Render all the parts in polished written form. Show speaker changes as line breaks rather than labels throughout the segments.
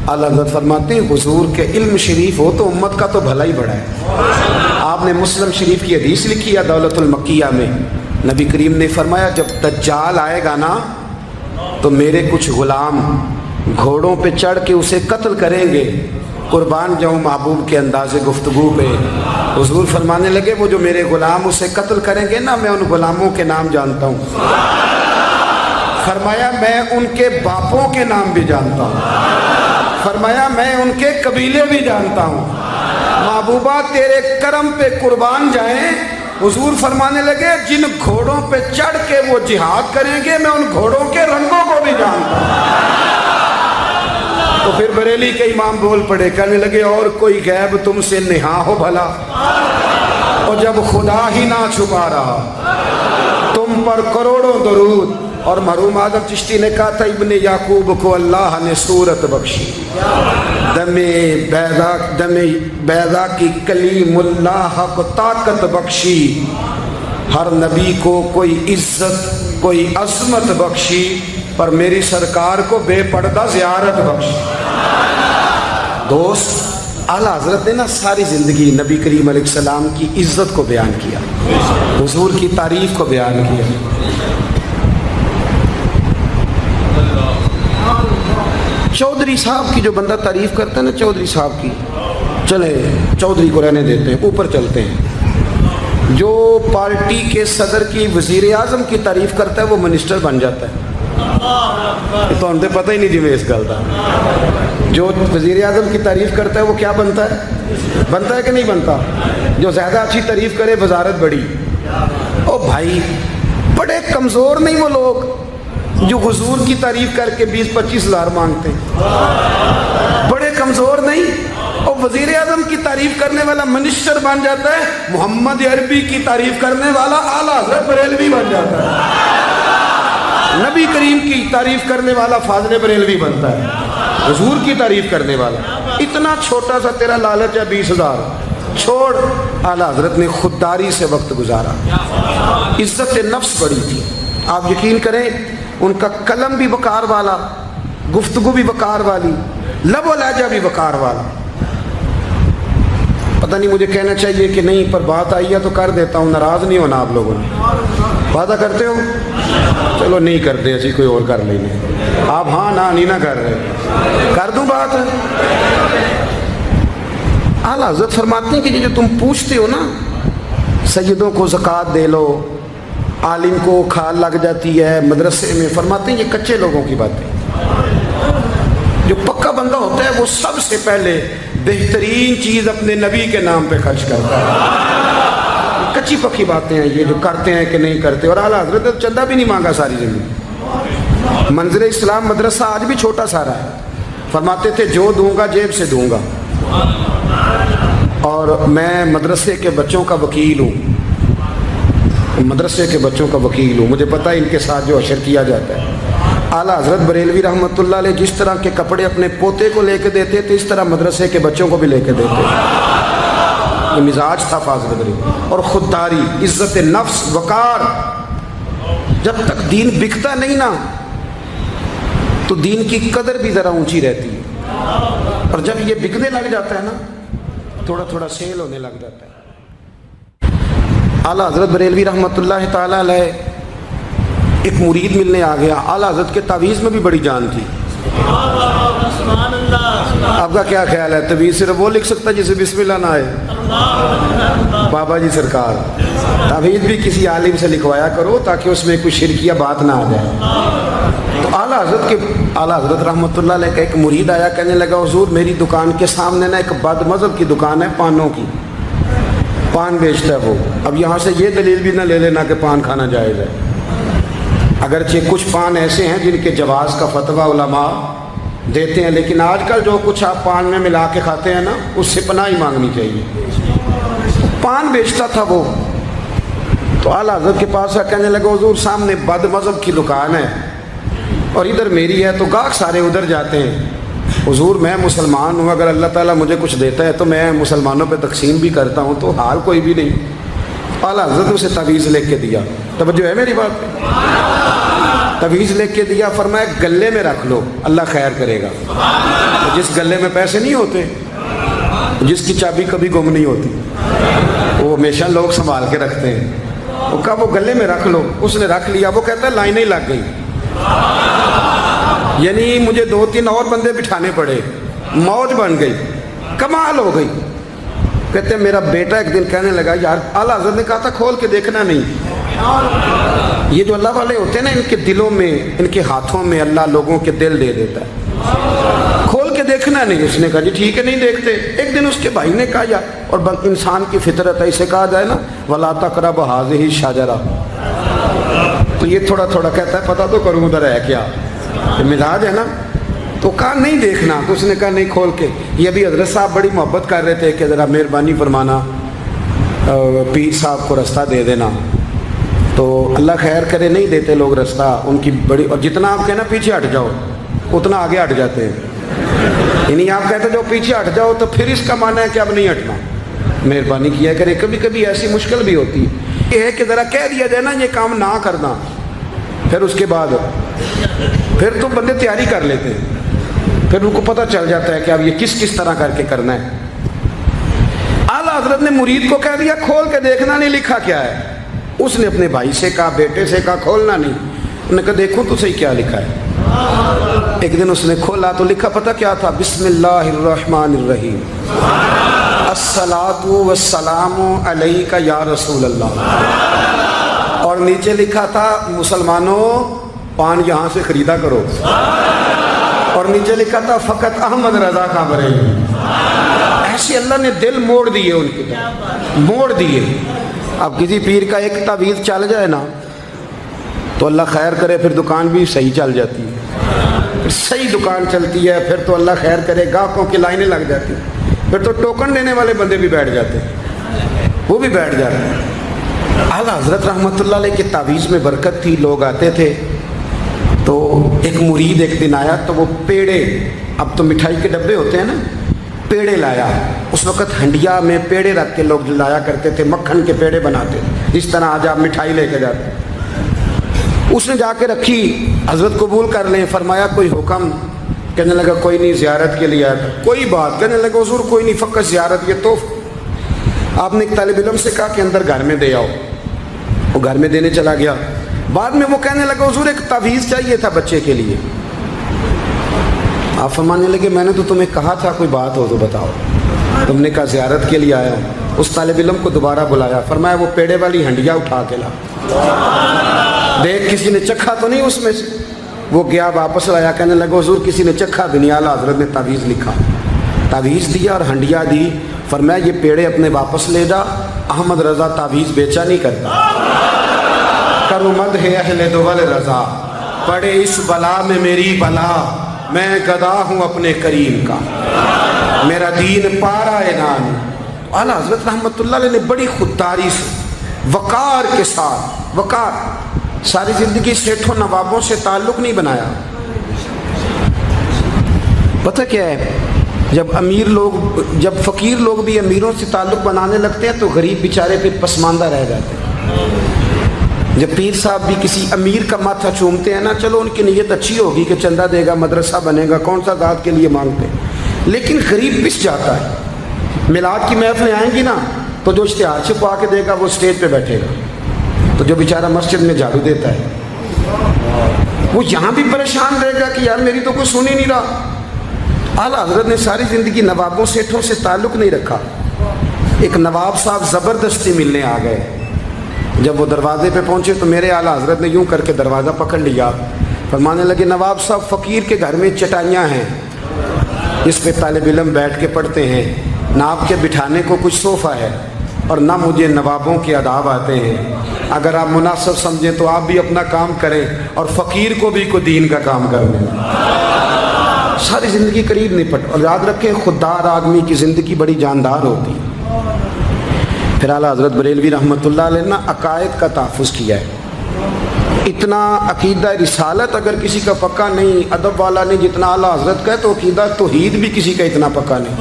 आला हज़रत फरमाते हैं हुजूर के इल्म शरीफ हो तो उम्मत का तो भला ही बड़ा है। आपने मुस्लिम शरीफ की हदीस लिखी है दौलतुल मक्किया में, नबी करीम ने फरमाया जब दज्जाल आएगा ना तो मेरे कुछ गुलाम घोड़ों पे चढ़ के उसे कत्ल करेंगे, कुर्बान जाऊँ महबूब के अंदाज़े गुफ्तगू पे। हुजूर फरमाने लगे वो जो मेरे गुलाम उसे कत्ल करेंगे ना, मैं उन गुलामों के नाम जानता हूँ। फरमाया मैं उनके बापों के नाम भी जानता हूँ, फरमाया मैं उनके कबीले भी जानता हूँ। महबूबा तेरे करम पे कुर्बान जाएं। हुजूर फरमाने लगे जिन घोड़ों पे चढ़ के वो जिहाद करेंगे मैं उन घोड़ों के रंगों को भी जानता हूँ। तो फिर बरेली के इमाम बोल पड़े, कहने लगे और कोई गैब तुमसे निहा हो भला, और जब खुदा ही ना छुपा रहा तुम पर करोड़ों दरूद। और मरहूम आदम चिश्ती ने कहा था इब्ने याकूब को अल्लाह ने सूरत बख्शी, दमे बैदा की कलीमुल्लाह को ताकत बख्शी, हर नबी को कोई इज्जत कोई अजमत बख्शी, पर मेरी सरकार को बेपर्दा ज़ियारत बख्शी। दोस्त आला हज़रत ने ना सारी ज़िंदगी नबी करीम अलैहिस्सलाम की इज़्ज़त को बयान किया, हुजूर की तारीफ़ को बयान किया। चौधरी साहब की जो बंदा तारीफ़ करता है ना, चौधरी साहब की, चले चौधरी को रहने देते हैं, ऊपर चलते हैं। जो पार्टी के सदर की वज़ीर आज़म की तारीफ़ करता है वो मिनिस्टर बन जाता है। तो हमसे पता ही नहीं जिम्मे इस गल का। जो वज़ीर आज़म की तारीफ़ करता है वो क्या बनता है कि नहीं बनता? जो ज़्यादा अच्छी तारीफ़ करे वजारत बड़ी। ओ भाई बड़े कमज़ोर नहीं वो लोग जो हुजूर की तारीफ़ करके 20-25 हज़ार मांगते हैं, बड़े कमज़ोर नहीं। और वज़ीर आज़म की तारीफ़ करने वाला मिनिस्टर बन जाता है, मोहम्मद अरबी की तारीफ़ करने वाला आला हज़रत बरेलवी बन जाता है, नबी करीम की तारीफ़ करने वाला फाज़िल बरेलवी बनता है, हुजूर की तारीफ़ करने वाला। इतना छोटा सा तेरा लालच है 20,000 छोड़। आला हज़रत ने खुददारी से वक्त गुजारा, इज़्ज़त नफ्स बड़ी थी। आप यकीन करें उनका कलम भी वकार वाला, गुफ्तगू भी वकार वाली, लब व लहजा भी वकार वाला। पता नहीं मुझे कहना चाहिए कि नहीं, पर बात आई है तो कर देता हूँ, नाराज़ नहीं होना आप लोगों ने। वादा करते हो? चलो नहीं करते, ऐसी कोई और कर लेंगे। आप हाँ ना नहीं ना कर रहे, कर दूँ बात। आला हज़रत फरमाते हैं कि जो तुम पूछते हो ना, सैयदों को ज़कात दे लो, आलिम को खाल लग जाती है मदरसे में, फरमाते हैं ये कच्चे लोगों की बातें। जो पक्का बंदा होता है वो सबसे पहले बेहतरीन चीज़ अपने नबी के नाम पे खर्च करता है। कच्ची पक्की बातें हैं ये जो करते हैं कि नहीं करते। और आला हज़रत ने चंदा भी नहीं मांगा सारी ज़िंदगी। मंज़िल इस्लाम मदरसा आज भी छोटा सारा है, फरमाते थे जो दूंगा जेब से दूंगा, और मैं मदरसे के बच्चों का वकील हूँ, मदरसे के बच्चों का वकील हूँ, मुझे पता है इनके साथ जो अशर किया जाता है। आला हज़रत बरेलवी रहमतुल्लाह अलैह जिस तरह के कपड़े अपने पोते को लेके देते थे, इस तरह मदरसे के बच्चों को भी लेके देते थे। ये मिजाज था फाज़िल बरेलवी। और खुददारी, इज़्ज़त नफ्स, वकार। जब तक दीन बिकता नहीं ना तो दीन की कदर भी ज़रा ऊंची रहती है, और जब ये बिकने लग जाता है ना थोड़ा थोड़ा सेल होने लग जाता है। आला हज़रत बरेलवी रहमतुल्लाह ताला अलैह एक मुरीद मिलने आ गया। आला हज़रत के तावीज़ में भी बड़ी जान थी। आपका क्या ख्याल है, तावीज़ सिर्फ वो लिख सकता है जिसे बिस्मिल्लाह ना आए? बाबा जी सरकार, तावीज़ भी किसी आलिम से लिखवाया करो ताकि उसमें कोई शिरकिया बात ना आ जाए। तो आला हज़रत रहमतुल्लाह अलैह का एक मुरीद आया, कहने लगा हुजूर मेरी दुकान के सामने ना एक बदमज़हब की दुकान है, पानों की, पान बेचता है वो। अब यहाँ से ये दलील भी ना ले लेना कि पान खाना जायज़ है, अगरचे कुछ पान ऐसे हैं जिनके जवाज़ का फतवा उलमा देते हैं, लेकिन आजकल जो कुछ आप पान में मिला के खाते हैं ना, उससे पनाही मांगनी चाहिए। पान बेचता था वो। तो आला हज़रत के पास कहने लगा हुजूर सामने बदमज़हब की दुकान है और इधर मेरी है, तो गाहक सारे उधर जाते हैं। हुजूर मैं मुसलमान हूँ, अगर अल्लाह ताला मुझे कुछ देता है तो मैं मुसलमानों पे तकसीम भी करता हूँ, तो हाल कोई भी नहीं। आला हज़रत उसे तावीज़ लेके दिया। तवज्जो है मेरी बात पे? तावीज़ लिख के दिया, फरमाया गले में रख लो, अल्लाह खैर करेगा। तो जिस गले में पैसे नहीं होते, जिसकी चाबी कभी गुम नहीं होती, वो हमेशा लोग संभाल के रखते हैं, वो कहा वो गले में रख लो। उसने रख लिया। वो कहता है लाइनें लग गई, यानी मुझे 2-3 और बंदे बिठाने पड़े, मौज बन गई, कमाल हो गई। कहते हैं मेरा बेटा एक दिन कहने लगा, यार आला हज़रत ने कहा था खोल के देखना नहीं। ये जो अल्लाह वाले होते हैं ना, इनके दिलों में, इनके हाथों में अल्लाह लोगों के दिल दे देता है, खोल के देखना नहीं। उसने कहा जी ठीक है, नहीं देखते। एक दिन उसके भाई ने कहा यार, और इंसान की फितरत है, इसे कहा जाए ना वला तक़रबू हाज़िही शजरा, तो ये थोड़ा थोड़ा कहता है पता तो करूँ उधर है क्या, मिजाज है ना। तो कहा नहीं देखना। तो उसने कहा नहीं खोल के। ये अभी हज़रत साहब बड़ी मोहब्बत कर रहे थे कि ज़रा मेहरबानी फरमाना, पीर साहब को रास्ता दे देना। तो अल्लाह खैर करे, नहीं देते लोग रास्ता, उनकी बड़ी, और जितना आप कहना पीछे हट जाओ उतना आगे हट जाते हैं। यानी आप कहते जो पीछे हट जाओ तो फिर इसका माना है कि अब नहीं हटना। मेहरबानी किया करे, कभी कभी ऐसी मुश्किल भी होती है, ये है कि ज़रा कह दिया जाए ना ये काम ना करना, फिर उसके बाद फिर तो बंदे तैयारी कर लेते हैं, फिर उनको पता चल जाता है कि अब ये किस किस तरह करके करना है। आला हज़रत ने मुरीद को कह दिया खोल के देखना नहीं, लिखा क्या है। उसने अपने भाई से कहा, बेटे से कहा खोलना नहीं। उन्होंने कहा देखो तो सही क्या लिखा है। एक दिन उसने खोला तो लिखा पता क्या था, बिस्मिल्लाहिर्रहमानिर्रहीम, अस्सलातु वस्सलामु अलैका या रसूल अल्लाह। और नीचे लिखा था मुसलमानों पान यहाँ से खरीदा करो। और नीचे लिखा था फ़कत अहमद रज़ा का बरे। ऐसे अल्लाह ने दिल मोड़ दिए उनके, मोड़ दिए। अब किसी पीर का एक तावीज़ चल जाए ना तो अल्लाह खैर करे, फिर दुकान भी सही चल जाती है, फिर सही दुकान चलती है, फिर तो अल्लाह खैर करे गाहकों की लाइनें लग जाती हैं, फिर तो टोकन देने वाले बंदे भी बैठ जाते हैं, वो भी बैठ जाते हैं। आला हज़रत रहमतुल्लाह अलैह की तावीज़ में बरकत थी। लोग आते थे तो एक मुरीद एक दिन आया तो वो पेड़े, अब तो मिठाई के डब्बे होते हैं ना, पेड़े लाया। उस वक़्त हंडिया में पेड़े रख के लोग लाया करते थे, मक्खन के पेड़े बनाते, जिस तरह आज आप मिठाई लेके जाते। उसने जाके रखी, हज़रत कबूल कर लें, फरमाया कोई हुक्म। कहने लगा कोई नहीं, ज़ियारत के लिए आया था। कोई बात, कहने लगा हुज़ूर कोई नहीं, फ़कत ज़ियारत। ये तो आपने एक तालिब इल्म से कहा कि अंदर घर में दे आओ, वो घर में देने चला गया। बाद में वो कहने लगा हुज़ूर एक तावीज़ चाहिए था बच्चे के लिए। आप फरमाने लगे मैंने तो तुम्हें कहा था कोई बात हो तो बताओ। तुमने कहा ज़ियारत के लिए आया हूँ। उस तालिब इल्म को दोबारा बुलाया, फरमाया वो पेड़े वाली हंडिया उठा के ला, देख किसी ने चखा तो नहीं उसमें से। वो गया वापस लाया, कहने लगा हुज़ूर किसी ने चखा भी नहीं। आला हज़रत ने तावीज़ लिखा, तावीज़ दिया और हंडिया दी। फरमाया ये पेड़े अपने वापस ले जा, अहमद रज़ा तावीज़ बेचा नहीं करता। करो मद है अहले दोवल रज़ा, पड़े इस बला में मेरी बला, मैं गदा हूँ अपने करीम का, मेरा दीन पारा नान। आला हज़रत रहमतुल्लाह अलैह ने बड़ी खुददारी से, वक़ार के साथ, वक़ार, सारी ज़िंदगी सेठों नवाबों से ताल्लुक़ नहीं बनाया। पता क्या है, जब अमीर लोग, जब फ़कीर लोग भी अमीरों से ताल्लुक़ बनाने लगते हैं तो गरीब बेचारे फिर पसमानदा रह जाते हैं। जब पीर साहब भी किसी अमीर का माथा चूमते हैं ना, चलो उनकी नीयत अच्छी होगी कि चंदा देगा, मदरसा बनेगा, कौन सा दाद के लिए मांगते हैं, लेकिन गरीब पिस जाता है। मिलाद की महफिलें आएंगी ना तो जो इश्तिहार छुपा के देगा वो स्टेज पे बैठेगा, तो जो बेचारा मस्जिद में झाड़ू देता है वो यहाँ भी परेशान रहेगा कि यार मेरी तो कोई सुन ही नहीं रहा। आला हज़रत ने सारी ज़िंदगी नवाबों सेठों से ताल्लुक़ नहीं रखा। एक नवाब साहब ज़बरदस्ती मिलने आ गए। जब वो दरवाजे पे पहुँचे तो मेरे आला हज़रत ने यूँ करके दरवाज़ा पकड़ लिया, फरमाने लगे नवाब साहब फ़कीर के घर में चटाइयाँ हैं, इस पे तालिब इल्म बैठ के पढ़ते हैं, ना आपके बिठाने को कुछ सोफ़ा है और ना मुझे नवाबों के आदाब आते हैं। अगर आप मुनासिब समझें तो आप भी अपना काम करें और फ़कीर को भी को दीन का काम करने। सारी ज़िंदगी करीब निपट। और याद रखें खुददार आदमी की ज़िंदगी बड़ी जानदार होती है। फिर आला हज़रत बरेलवी रहमतुल्लाह अलैह ने अकायद का तहफ़्फ़ुज़ किया है। इतना अकीदा रिसालत अगर किसी का पक्का नहीं, अदब वाला नहीं जितना आला हज़रत का है, तो अकीदा तौहीद भी किसी का इतना पक्का नहीं।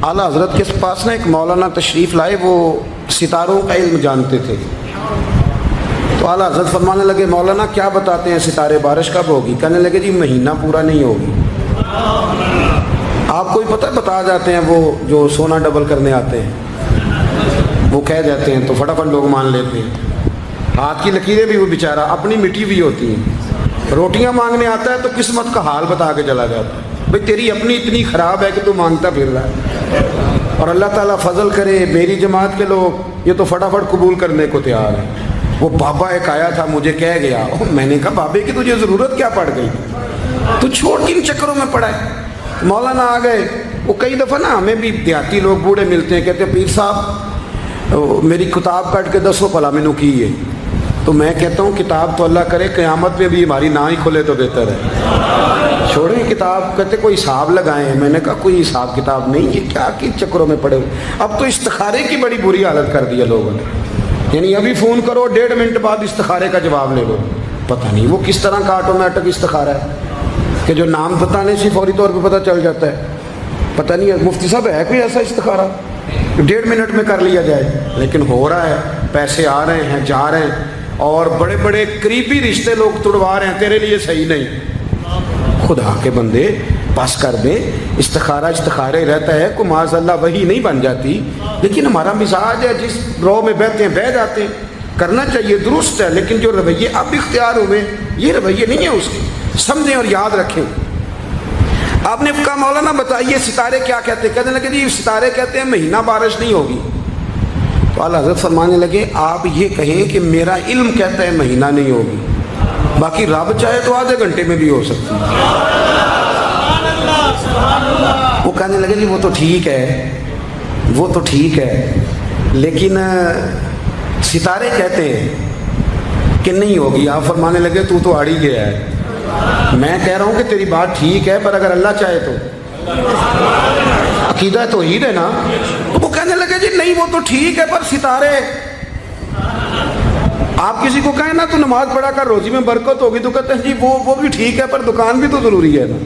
आला हज़रत के पास ना एक मौलाना तशरीफ़ लाए, वो सितारों का इल्म जानते थे। तो आला हज़रत फरमाने लगे, मौलाना क्या बताते हैं सितारे, बारिश कब होगी? कहने लगे जी महीना पूरा नहीं होगी। आपको ही पता है, बता जाते हैं वो जो सोना डबल करने आते हैं, वो कह जाते हैं तो फटाफट लोग मान लेते हैं। हाथ की लकीरें भी वो बेचारा अपनी मिट्टी भी होती हैं। रोटियां मांगने आता है तो किस्मत का हाल बता के चला जाता है, भाई तेरी अपनी इतनी ख़राब है कि तू मांगता फिर रहा है। और अल्लाह ताला फजल करे, मेरी जमात के लोग ये तो फटाफट कबूल करने को तैयार है। वो बाबा एक आया था, मुझे कह गया, मैंने कहा बाबे की तुझे ज़रूरत क्या पड़ गई, तू छोड़ किन चक्करों में पड़ा है। मौलाना आ गए। वो कई दफ़ा ना हमें भी देहाती लोग बूढ़े मिलते हैं, कहते हैं पीर साहब मेरी किताब काट के दसो भला मैनू की है। तो मैं कहता हूँ किताब तो अल्लाह करे क़यामत में भी हमारी ना ही खुले तो बेहतर है, छोड़ें किताब। कहते कोई हिसाब लगाएं। मैंने कहा कोई हिसाब किताब नहीं, ये क्या कि चक्करों में पड़े। अब तो इस्तिखारे की बड़ी बुरी हालत कर दी है लोगों ने, यानी अभी फ़ोन करो 1.5 मिनट बाद इस्तिखारे का जवाब ले लो। पता नहीं वो किस तरह का ऑटोमेटिक इस्तिखारा है कि जो नाम बताने से फौरी तौर पर पता चल जाता है। पता नहीं मुफ्ती साहब है कोई ऐसा इस्तिखारा 1.5 मिनट में कर लिया जाए, लेकिन हो रहा है। पैसे आ रहे हैं, जा रहे हैं, और बड़े बड़े करीबी रिश्ते लोग तुड़वा रहे हैं, तेरे लिए सही नहीं। खुदा के बंदे बस कर दे। इस्तिखारा इस्तिखारे रहता है, को माज़अल्लाह वही नहीं बन जाती, लेकिन हमारा मिजाज है, जिस रो में बहते हैं बह जाते हैं। करना चाहिए, दुरुस्त है, लेकिन जो रवैये अब इख्तियार हुए ये रवैये नहीं है उसके। समझें और याद रखें। आपने कहा मौलाना बताइए सितारे क्या कहते हैं? कहने लगे जी सितारे कहते हैं महीना बारिश नहीं होगी। तो आला हज़रत फरमाने लगे आप ये कहें कि मेरा इल्म कहता है महीना नहीं होगी, बाकी रब चाहे तो आधे घंटे में भी हो सकती है। वो कहने लगे जी वो तो ठीक है, वो तो ठीक है, लेकिन सितारे कहते हैं कि नहीं होगी। आप फरमाने लगे तू तो आड़ ही गया है। मैं कह रहा हूँ कि तेरी बात ठीक है, पर अगर अल्लाह चाहे तो, अकीदा तौहीद है ना। तो वो कहने लगे जी नहीं वो तो ठीक है, पर सितारे, आप किसी को कहें ना तो नमाज पढ़ा कर रोजी में बरकत होगी, तो कहते हैं जी वो भी ठीक है, पर दुकान भी तो जरूरी है ना।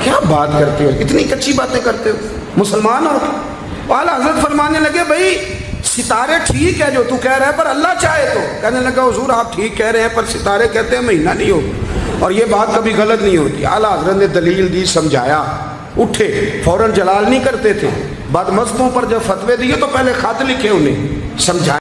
क्या बात करते हो, इतनी कच्ची बातें करते हो, मुसलमान हो। आला हज़रत फरमाने लगे भाई सितारे ठीक है जो तू कह रहा है, पर अल्लाह चाहे तो। कहने लगा हुजूर आप ठीक कह रहे हैं, पर सितारे कहते हैं महीना नहीं होगा, और ये बात कभी गलत नहीं होती। आला हज़रत ने दलील दी, समझाया, उठे, फौरन जलाल नहीं करते थे। बदमस्तों पर जब फतवे दिए तो पहले खत लिखे, उन्हें समझाया।